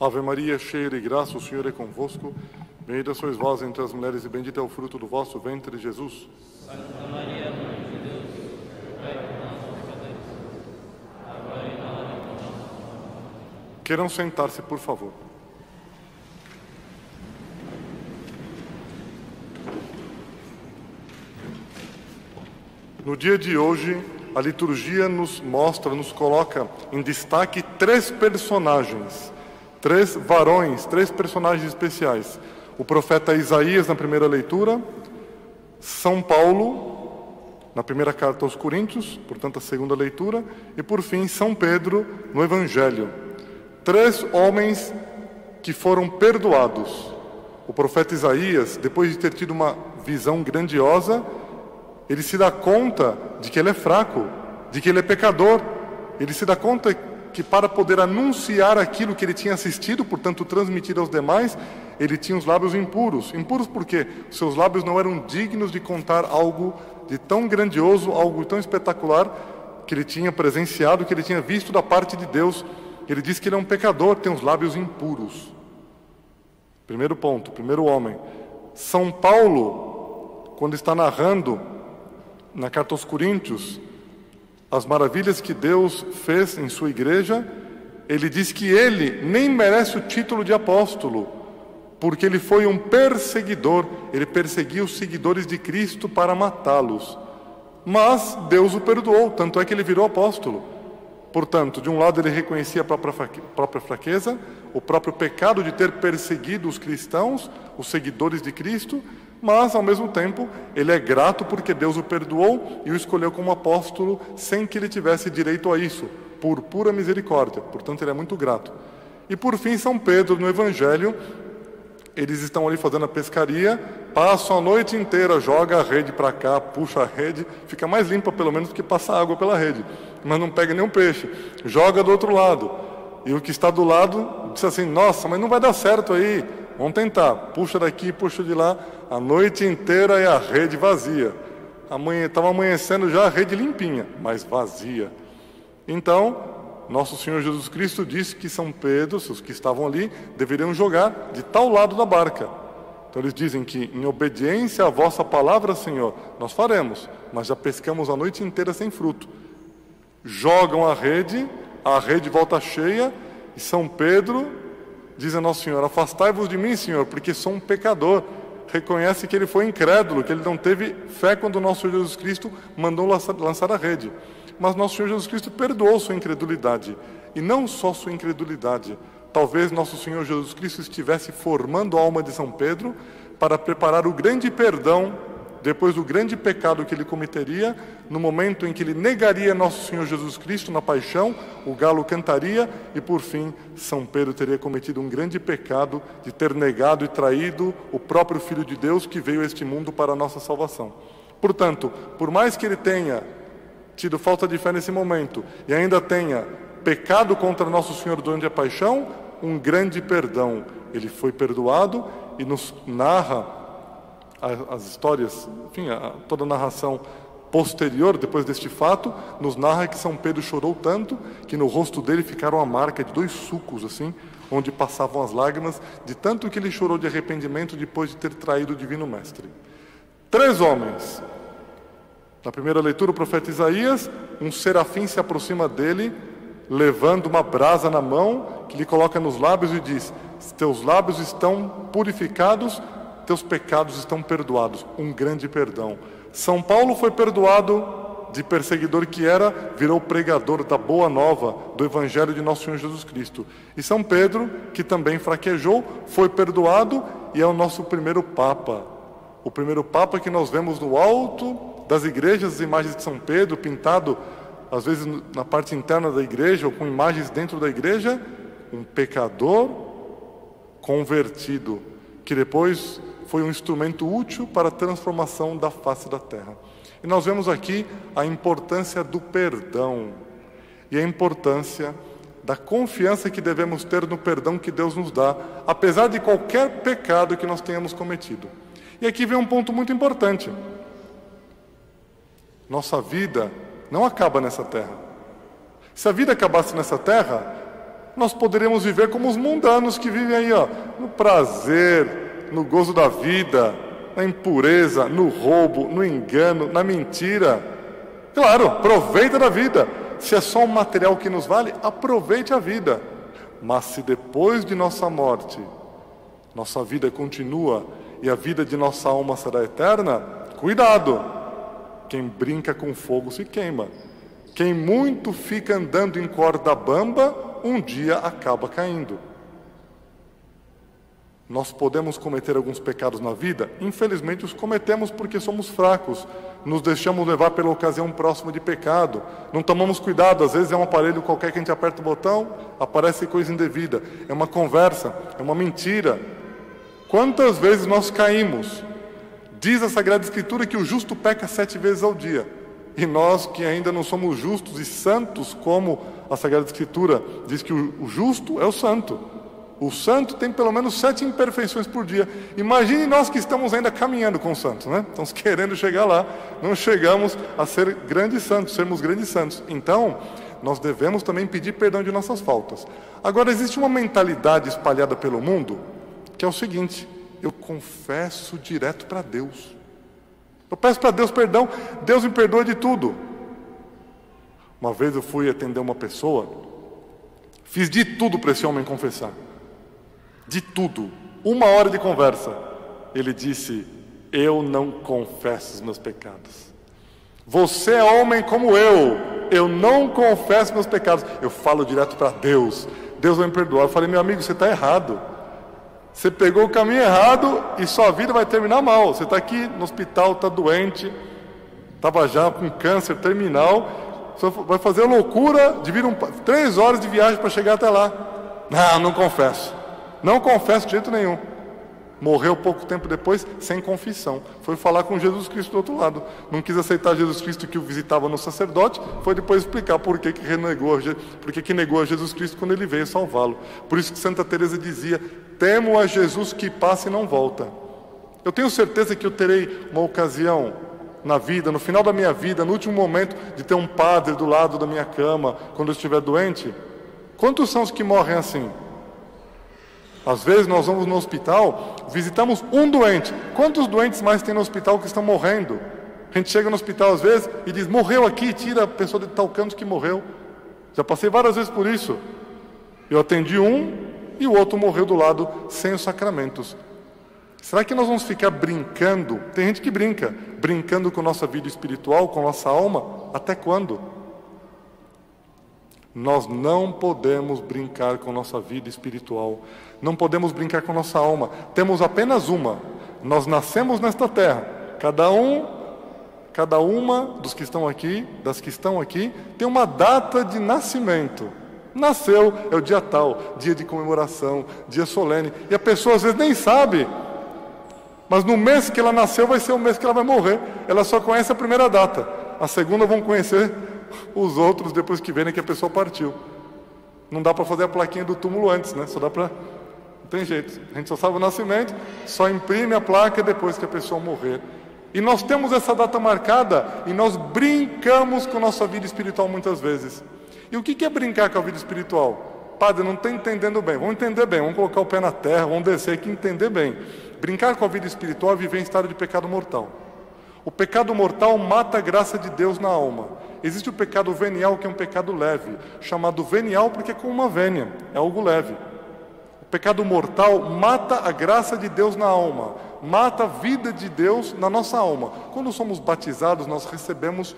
Ave Maria, cheia de graça, o Senhor é convosco. Bendita sois vós entre as mulheres e bendito é o fruto do vosso ventre, Jesus. Santa Maria, Mãe de Deus, rogai por nós, pecadores, agora e na hora de nossa morte. Queiram sentar-se, por favor. No dia de hoje, a liturgia nos coloca em destaque três personagens, três varões, três personagens especiais. O profeta Isaías na primeira leitura, São Paulo na primeira carta aos Coríntios, portanto a segunda leitura, e por fim São Pedro no Evangelho. Três homens que foram perdoados. O profeta Isaías, depois de ter tido uma visão grandiosa, ele se dá conta de que ele é fraco, de que ele é pecador. Ele se dá conta que para poder anunciar aquilo que ele tinha assistido, portanto transmitir aos demais, ele tinha os lábios impuros. Impuros porque seus lábios não eram dignos de contar algo de tão grandioso, algo tão espetacular que ele tinha presenciado, que ele tinha visto da parte de Deus. Ele diz que ele é um pecador, tem os lábios impuros. Primeiro ponto, primeiro homem. São Paulo, quando está narrando na carta aos Coríntios as maravilhas que Deus fez em sua igreja, ele diz que ele nem merece o título de apóstolo, porque ele foi um perseguidor, ele perseguiu os seguidores de Cristo para matá-los. Mas Deus o perdoou, tanto é que ele virou apóstolo. Portanto, de um lado ele reconhecia a própria fraqueza, o próprio pecado de ter perseguido os cristãos, os seguidores de Cristo, mas, ao mesmo tempo, ele é grato porque Deus o perdoou e o escolheu como apóstolo sem que ele tivesse direito a isso, por pura misericórdia. Portanto, ele é muito grato. E, por fim, São Pedro, no Evangelho, eles estão ali fazendo a pescaria, passam a noite inteira, joga a rede para cá, puxa a rede, fica mais limpa pelo menos do que passar água pela rede, mas não pega nenhum peixe, joga do outro lado. E o que está do lado diz assim: nossa, mas não vai dar certo aí, vamos tentar. Puxa daqui, puxa de lá, a noite inteira e a rede vazia. Estava amanhecendo já, a rede limpinha, mas vazia. Então, nosso Senhor Jesus Cristo disse que São Pedro, os que estavam ali, deveriam jogar de tal lado da barca. Então eles dizem que, em obediência à vossa palavra, Senhor, nós faremos, mas já pescamos a noite inteira sem fruto. Jogam a rede volta cheia, e São Pedro diz a Nosso Senhor: afastai-vos de mim, Senhor, porque sou um pecador. Reconhece que ele foi incrédulo, que ele não teve fé quando o nosso Senhor Jesus Cristo mandou lançar a rede. Mas nosso Senhor Jesus Cristo perdoou sua incredulidade. E não só sua incredulidade. Talvez nosso Senhor Jesus Cristo estivesse formando a alma de São Pedro para preparar o grande perdão, depois do grande pecado que ele cometeria, no momento em que ele negaria nosso Senhor Jesus Cristo na paixão, o galo cantaria e, por fim, São Pedro teria cometido um grande pecado de ter negado e traído o próprio Filho de Deus que veio a este mundo para a nossa salvação. Portanto, por mais que ele tenha tido falta de fé nesse momento e ainda tenha pecado contra nosso Senhor durante a paixão, um grande perdão. Ele foi perdoado e nos narra as histórias, enfim, toda a narração posterior, depois deste fato, nos narra que São Pedro chorou tanto que no rosto dele ficaram a marca de 2 sulcos, assim, onde passavam as lágrimas, de tanto que ele chorou de arrependimento depois de ter traído o Divino Mestre. 3 homens. Na primeira leitura, o profeta Isaías, um serafim se aproxima dele, levando uma brasa na mão, que lhe coloca nos lábios e diz: teus lábios estão purificados, teus pecados estão perdoados. Um grande perdão. São Paulo foi perdoado de perseguidor que era, virou pregador da boa nova, do Evangelho de nosso Senhor Jesus Cristo. E São Pedro, que também fraquejou, foi perdoado e é o nosso primeiro Papa. O primeiro Papa que nós vemos no alto das igrejas, as imagens de São Pedro, pintado às vezes na parte interna da igreja, ou com imagens dentro da igreja, um pecador convertido, que depois foi um instrumento útil para a transformação da face da terra. E nós vemos aqui a importância do perdão e a importância da confiança que devemos ter no perdão que Deus nos dá, apesar de qualquer pecado que nós tenhamos cometido. E aqui vem um ponto muito importante. Nossa vida não acaba nessa terra. Se a vida acabasse nessa terra, nós poderíamos viver como os mundanos que vivem aí, ó, no prazer, no gozo da vida, na impureza, no roubo, no engano, na mentira. Claro, aproveita da vida. Se é só um material que nos vale, aproveite a vida. Mas se depois de nossa morte, nossa vida continua e a vida de nossa alma será eterna, cuidado! Quem brinca com fogo se queima. Quem muito fica andando em corda bamba, um dia acaba caindo. Nós podemos cometer alguns pecados na vida? Infelizmente os cometemos porque somos fracos. Nos deixamos levar pela ocasião próxima de pecado. Não tomamos cuidado, às vezes é um aparelho qualquer que a gente aperta o botão, aparece coisa indevida. É uma conversa, é uma mentira. Quantas vezes nós caímos? Diz a Sagrada Escritura que o justo peca 7 vezes ao dia. E nós que ainda não somos justos e santos, como a Sagrada Escritura diz que o justo é o santo. O santo tem pelo menos 7 imperfeições por dia. Imagine nós que estamos ainda caminhando com o santo, né? Estamos querendo chegar lá, não chegamos a ser grandes santos, sermos grandes santos. Então, nós devemos também pedir perdão de nossas faltas. Agora, existe uma mentalidade espalhada pelo mundo, que é o seguinte: eu confesso direto para Deus. Eu peço para Deus perdão, Deus me perdoa de tudo. Uma vez eu fui atender uma pessoa, fiz de tudo para esse homem confessar. De tudo. 1 hora de conversa. Ele disse: eu não confesso os meus pecados. Você é homem como eu não confesso meus pecados. Eu falo direto para Deus. Deus vai me perdoar. Eu falei: meu amigo, você está errado. Você pegou o caminho errado e sua vida vai terminar mal. Você está aqui no hospital, está doente, estava já com câncer terminal. Você vai fazer a loucura de vir 3 horas de viagem para chegar até lá. Não confesso. Não confesso de jeito nenhum. Morreu pouco tempo depois, sem confissão. Foi falar com Jesus Cristo do outro lado. Não quis aceitar Jesus Cristo que o visitava no sacerdote. Foi depois explicar por que negou a Jesus Cristo quando ele veio salvá-lo. Por isso que Santa Teresa dizia: temo a Jesus que passa e não volta. Eu tenho certeza que eu terei uma ocasião na vida, no final da minha vida, no último momento, de ter um padre do lado da minha cama, quando eu estiver doente. Quantos são os que morrem assim? Às vezes nós vamos no hospital, visitamos um doente. Quantos doentes mais tem no hospital que estão morrendo? A gente chega no hospital às vezes e diz: morreu aqui, tira a pessoa de tal canto que morreu. Já passei várias vezes por isso. Eu atendi um e o outro morreu do lado, sem os sacramentos. Será que nós vamos ficar brincando? Tem gente que brinca, brincando com nossa vida espiritual, com nossa alma. Até quando? Nós não podemos brincar com nossa vida espiritual. Não podemos brincar com nossa alma. Temos apenas uma. Nós nascemos nesta terra. Cada uma dos que estão aqui, das que estão aqui, tem uma data de nascimento. Nasceu, é o dia tal, dia de comemoração, dia solene. E a pessoa às vezes nem sabe. Mas no mês que ela nasceu vai ser o mês que ela vai morrer. Ela só conhece a primeira data. A segunda vão conhecer os outros depois que verem que a pessoa partiu. Não dá para fazer a plaquinha do túmulo antes, né? Só dá para... Não tem jeito. A gente só sabe o nascimento, só imprime a placa depois que a pessoa morrer. E nós temos essa data marcada e nós brincamos com a nossa vida espiritual muitas vezes. E o que é brincar com a vida espiritual? Padre, não estou entendendo bem. Vamos entender bem, vamos colocar o pé na terra, vamos descer aqui e entender bem. Brincar com a vida espiritual é viver em estado de pecado mortal. O pecado mortal mata a graça de Deus na alma. Existe o pecado venial, que é um pecado leve, chamado venial porque é como uma vênia, é algo leve. O pecado mortal mata a graça de Deus na alma, mata a vida de Deus na nossa alma. Quando somos batizados, nós recebemos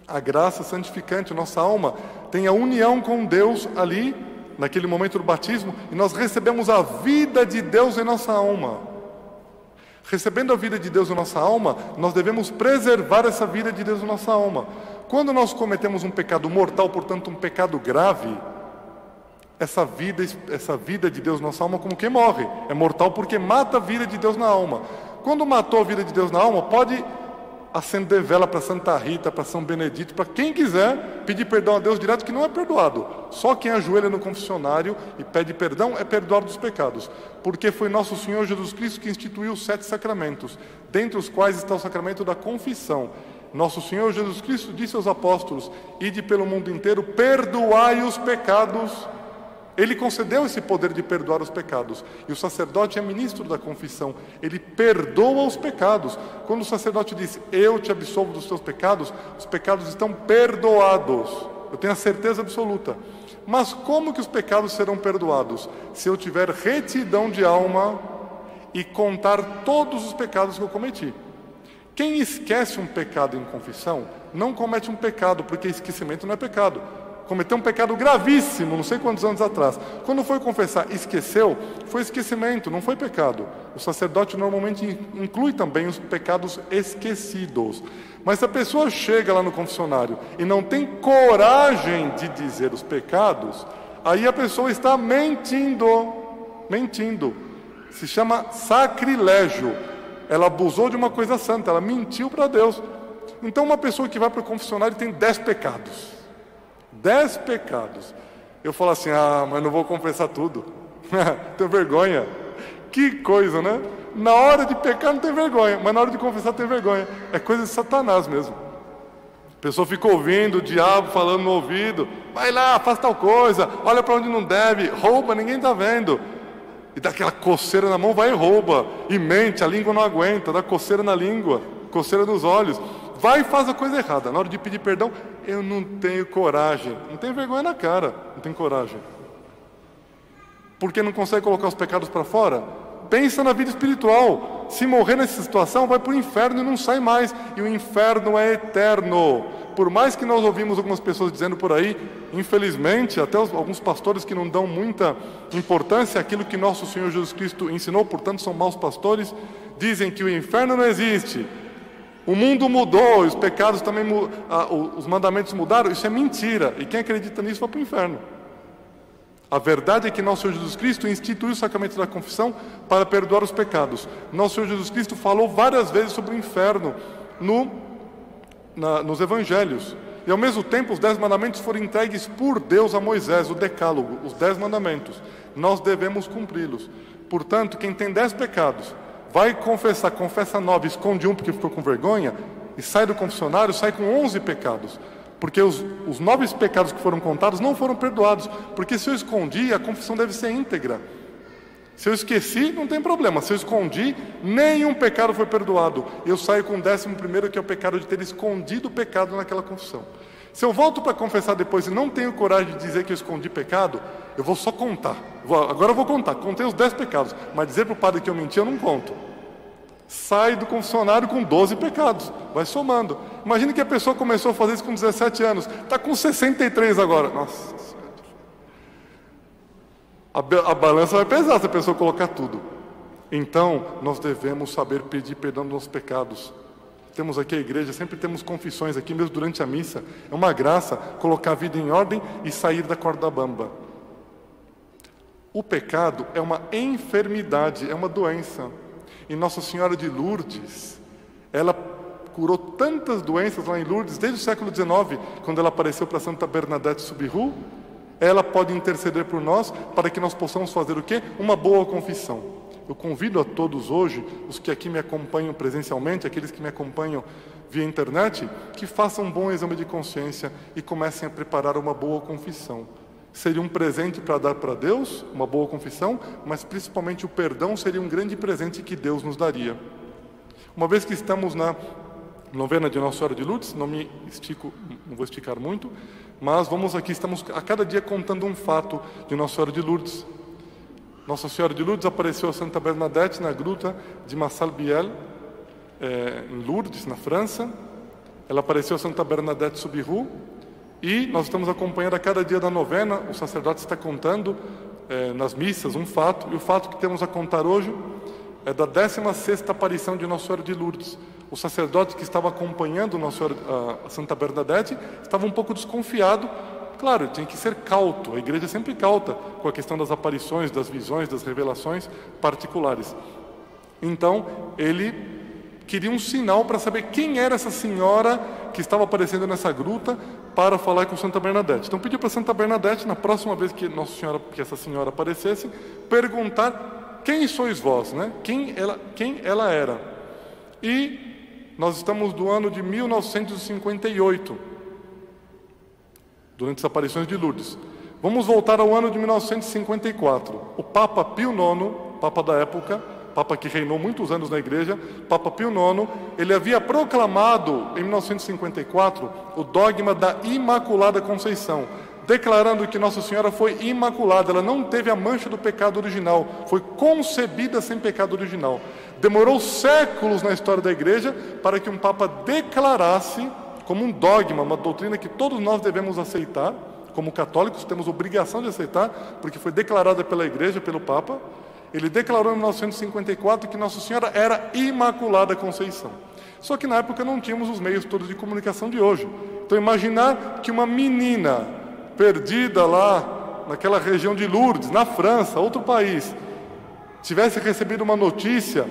a graça santificante, nossa alma tem a união com Deus ali, naquele momento do batismo, e nós recebemos a vida de Deus em nossa alma. Recebendo a vida de Deus em nossa alma, nós devemos preservar essa vida de Deus em nossa alma. Quando nós cometemos um pecado mortal, portanto um pecado grave, essa vida de Deus na nossa alma como que morre. É mortal porque mata a vida de Deus na alma. Quando matou a vida de Deus na alma, pode acender vela para Santa Rita, para São Benedito, para quem quiser pedir perdão a Deus direto, que não é perdoado. Só quem ajoelha no confessionário e pede perdão é perdoado dos pecados. Porque foi nosso Senhor Jesus Cristo que instituiu os 7 sacramentos, dentre os quais está o sacramento da confissão. Nosso Senhor Jesus Cristo disse aos apóstolos: ide pelo mundo inteiro, perdoai os pecados Ele concedeu esse poder de perdoar os pecados. E o sacerdote é ministro da confissão. Ele perdoa os pecados. Quando o sacerdote diz, eu te absolvo dos teus pecados, os pecados estão perdoados. Eu tenho a certeza absoluta. Mas como que os pecados serão perdoados? Se eu tiver retidão de alma e contar todos os pecados que eu cometi. Quem esquece um pecado em confissão, não comete um pecado, porque esquecimento não é pecado. Cometeu um pecado gravíssimo, não sei quantos anos atrás. Quando foi confessar, esqueceu, foi esquecimento, não foi pecado. O sacerdote normalmente inclui também os pecados esquecidos. Mas se a pessoa chega lá no confessionário e não tem coragem de dizer os pecados, aí a pessoa está mentindo. Mentindo. Se chama sacrilégio. Ela abusou de uma coisa santa, ela mentiu para Deus. Então uma pessoa que vai para o confessionário tem 10 pecados. 10 pecados. Eu falo assim, mas não vou confessar tudo. Tenho vergonha. Que coisa, né? Na hora de pecar não tem vergonha, mas na hora de confessar tem vergonha. É coisa de Satanás mesmo. A pessoa fica ouvindo o diabo falando no ouvido, vai lá, faz tal coisa, olha para onde não deve, rouba, ninguém está vendo. E dá aquela coceira na mão, vai e rouba. E mente, a língua não aguenta, dá coceira na língua, coceira nos olhos. Vai e faz a coisa errada. Na hora de pedir perdão, eu não tenho coragem. Não tem vergonha na cara, não tem coragem. Porque não consegue colocar os pecados para fora? Pensa na vida espiritual. Se morrer nessa situação, vai para o inferno e não sai mais. E o inferno é eterno. Por mais que nós ouvimos algumas pessoas dizendo por aí, infelizmente, até alguns pastores que não dão muita importância àquilo que nosso Senhor Jesus Cristo ensinou, portanto são maus pastores, dizem que o inferno não existe. O mundo mudou, os pecados também, os mandamentos mudaram. Isso é mentira. E quem acredita nisso vai para o inferno. A verdade é que nosso Senhor Jesus Cristo instituiu o sacramento da confissão para perdoar os pecados. Nosso Senhor Jesus Cristo falou várias vezes sobre o inferno nos evangelhos. E ao mesmo tempo os 10 mandamentos foram entregues por Deus a Moisés, o decálogo, os 10 mandamentos. Nós devemos cumpri-los. Portanto, quem tem 10 pecados, vai confessar, confessa 9, esconde um porque ficou com vergonha, e sai do confessionário, sai com 11 pecados. Porque os 9 pecados que foram contados não foram perdoados. Porque se eu escondi, a confissão deve ser íntegra. Se eu esqueci, não tem problema. Se eu escondi, nenhum pecado foi perdoado. Eu saio com o 11º, que é o pecado de ter escondido o pecado naquela confissão. Se eu volto para confessar depois e não tenho coragem de dizer que eu escondi pecado, eu vou só contar. Agora eu vou contar. Contei os 10 pecados. Mas dizer para o padre que eu menti, eu não conto. Sai do confessionário com 12 pecados. Vai somando. Imagine que a pessoa começou a fazer isso com 17 anos. Está com 63 agora. Nossa. A balança vai pesar se a pessoa colocar tudo. Então, nós devemos saber pedir perdão dos nossos pecados. Temos aqui a igreja, sempre temos confissões aqui, mesmo durante a missa. É uma graça colocar a vida em ordem e sair da corda bamba. O pecado é uma enfermidade, é uma doença. E Nossa Senhora de Lourdes, ela curou tantas doenças lá em Lourdes, desde o século XIX, quando ela apareceu para Santa Bernadette Soubirous. Ela pode interceder por nós para que nós possamos fazer o quê? Uma boa confissão. Eu convido a todos hoje, os que aqui me acompanham presencialmente, aqueles que me acompanham via internet, que façam um bom exame de consciência e comecem a preparar uma boa confissão. Seria um presente para dar para Deus, uma boa confissão, mas principalmente o perdão seria um grande presente que Deus nos daria. Uma vez que estamos na novena de Nossa Senhora de Lourdes, não vou esticar muito, mas estamos a cada dia contando um fato de Nossa Senhora de Lourdes. Nossa Senhora de Lourdes apareceu a Santa Bernadette na gruta de Massalbielle, em Lourdes, na França. Ela apareceu a Santa Bernadette Soubirous. E nós estamos acompanhando a cada dia da novena, o sacerdote está contando nas missas um fato, e o fato que temos a contar hoje é da 16ª aparição de Nossa Senhora de Lourdes. O sacerdote que estava acompanhando a Santa Bernadette estava um pouco desconfiado. Claro, tinha que ser cauto, a igreja é sempre cauta com a questão das aparições, das visões, das revelações particulares. Então, ele queria um sinal para saber quem era essa senhora que estava aparecendo nessa gruta para falar com Santa Bernadette. Então pediu para Santa Bernadette, na próxima vez que essa senhora aparecesse, perguntar: quem sois vós, né? Quem ela era. E nós estamos do ano de 1958, durante as aparições de Lourdes. Vamos voltar ao ano de 1954. O Papa Pio IX, Papa da época, Papa que reinou muitos anos na igreja, Papa Pio IX, ele havia proclamado em 1954 o dogma da Imaculada Conceição, declarando que Nossa Senhora foi imaculada, ela não teve a mancha do pecado original, foi concebida sem pecado original. Demorou séculos na história da igreja para que um Papa declarasse como um dogma, uma doutrina que todos nós devemos aceitar, como católicos temos obrigação de aceitar, porque foi declarada pela igreja, pelo Papa. Ele declarou em 1954 que Nossa Senhora era Imaculada Conceição. Só que na época não tínhamos os meios todos de comunicação de hoje. Então imaginar que uma menina perdida lá naquela região de Lourdes, na França, outro país, tivesse recebido uma notícia,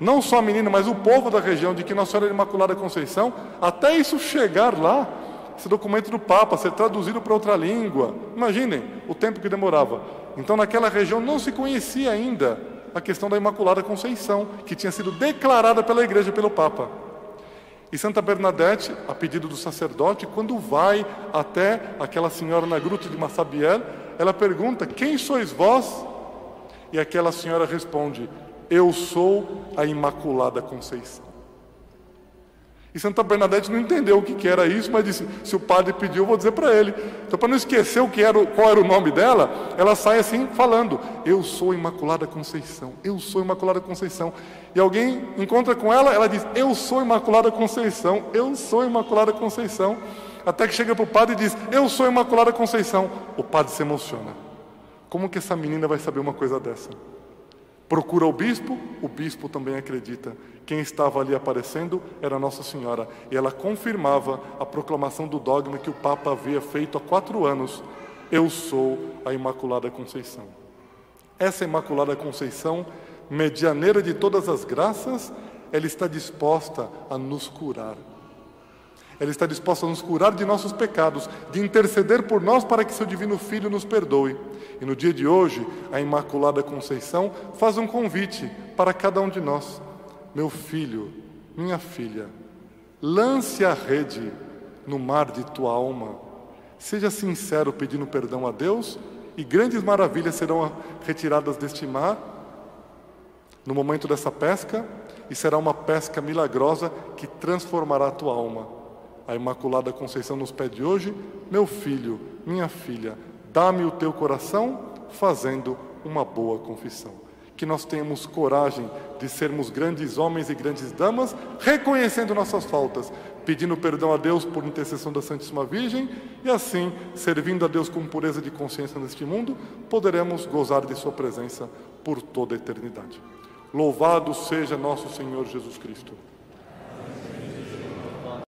não só a menina, mas o povo da região, de que Nossa Senhora era Imaculada Conceição, até isso chegar lá, esse documento do Papa ser traduzido para outra língua, imaginem o tempo que demorava. Então naquela região não se conhecia ainda a questão da Imaculada Conceição, que tinha sido declarada pela igreja, pelo Papa. E Santa Bernadette, a pedido do sacerdote, quando vai até aquela senhora na gruta de Massabielle, ela pergunta: quem sois vós? E aquela senhora responde: eu sou a Imaculada Conceição. E Santa Bernadette não entendeu o que era isso, mas disse: se o padre pediu, eu vou dizer para ele. Então, para não esquecer qual era o nome dela, ela sai assim falando: eu sou Imaculada Conceição, eu sou Imaculada Conceição. E alguém encontra com ela, ela diz: eu sou Imaculada Conceição, eu sou Imaculada Conceição. Até que chega para o padre e diz: eu sou Imaculada Conceição. O padre se emociona. Como que essa menina vai saber uma coisa dessa? Procura o bispo também acredita. Quem estava ali aparecendo era Nossa Senhora. E ela confirmava a proclamação do dogma que o Papa havia feito há 4 anos. Eu sou a Imaculada Conceição. Essa Imaculada Conceição, medianeira de todas as graças, ela está disposta a nos curar. Ela está disposta a nos curar de nossos pecados, de interceder por nós para que seu Divino Filho nos perdoe. E no dia de hoje, a Imaculada Conceição faz um convite para cada um de nós. Meu filho, minha filha, lance a rede no mar de tua alma. Seja sincero pedindo perdão a Deus e grandes maravilhas serão retiradas deste mar no momento dessa pesca, e será uma pesca milagrosa que transformará a tua alma. A Imaculada Conceição nos pede hoje: meu filho, minha filha, dá-me o teu coração, fazendo uma boa confissão. Que nós tenhamos coragem de sermos grandes homens e grandes damas, reconhecendo nossas faltas, pedindo perdão a Deus por intercessão da Santíssima Virgem, e assim, servindo a Deus com pureza de consciência neste mundo, poderemos gozar de sua presença por toda a eternidade. Louvado seja nosso Senhor Jesus Cristo.